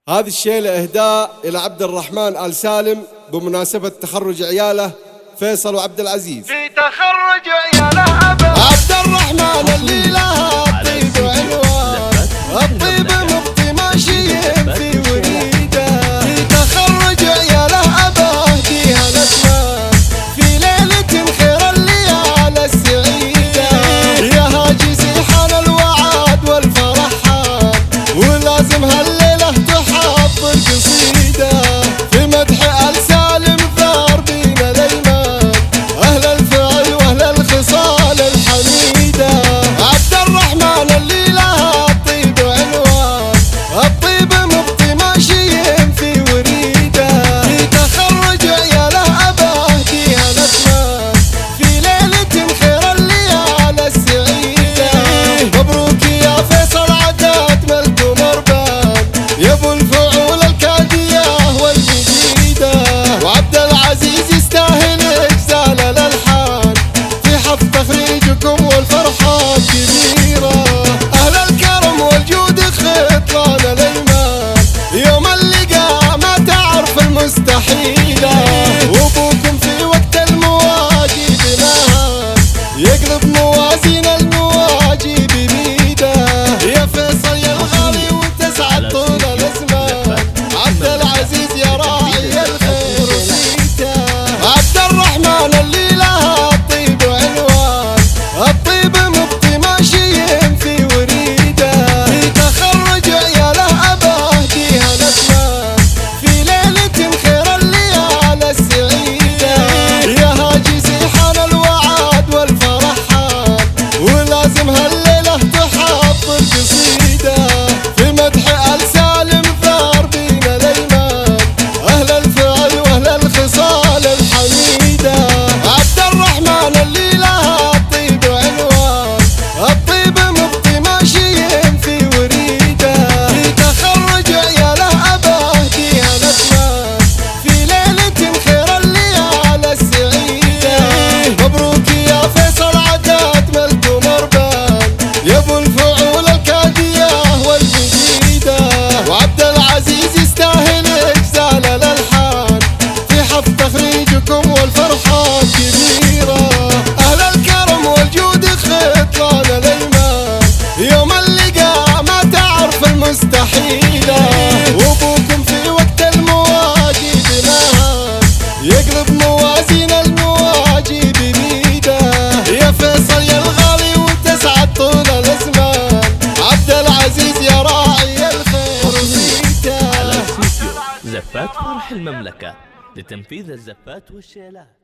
هذه الشيلة إهداء إلى عبد الرحمن آل سالم بمناسبة تخرج عياله فيصل وعبد العزيز. في تخرج عياله أبا عبد الرحمن اللي لها الطيب عنوان، الطيب مبطي ماشيين في وريده. في تخرج عياله أبا أهديها الأسمان في ليلة خير الليالي السعيدة. يا هاجسي حان الوعد والفرحان، ولازم هالليلة تحط القصيدة في مدح آل سالم ثار بينا الأيمان، أهل الفعل وأهل الخصال الحميدة. عبد الرحمن اللي لها الطيب عنوان، الطيب مبطي ماشيين في وريده. في تخرج عياله أبا أهديها الأسمان في ليلة خير الليالي السعيدة. مبروك يا فيصل عدت ملك ومربان، يا ابو الفعول الكادية والجديدة. وعبد العزيز يستاهل اجزال الالحان في حفظ تخريجكم والفرحة كبيرة. اهل الكرم والجود خطلان الايمان، يوم اللقاء ما تعرف المستحيلة. وابوكم في وقت المواجيب مهان، يقلب موازين المواجيب بيده. يا فيصل يا الغالي وتسعد طول الازمان، عبد العزيز يا راعي الخير وسيته. عبد الرحمن اللي لها الطيب عنوان، الطيب مبطي ماشيين في وريده. في تخرج عياله أبا أهديها الأسمان في ليلة خير الليالي السعيدة. يا هاجسي حان الوعد والفرحان، ولازم هالليلة تحط القصيدة في مدح آل سالم ثار بينا الأيمان، أهل الفعل وأهل الخصال الحميدة. عبد الرحمن اللي لها الطيب عنوان، الطيب مبطي ماشيين في وريده. في تخرج عياله أبا أهديها الأسمان في ليلة خير الليالي السعيدة. مبروك يا فيصل عدت ملك ومربان، يا ابو الفعول الكادية والجديدة. وعبد العزيز يستاهل اجزال الالحان في حفظ تخريجكم والفرحة كبيرة. اهل الكرم والجود خطلان الايمان، يوم اللقاء ما تعرف المستحيلة. وابوكم في وقت المواجيب مهان، يقلب موازين المواجيب بيده. يا فيصل يا الغالي وتسعد طول الازمان، عبد العزيز يا راعي الخير وسيته. على استوديو زفات فرح المملكة لتنفيذ الزفات والشيلات.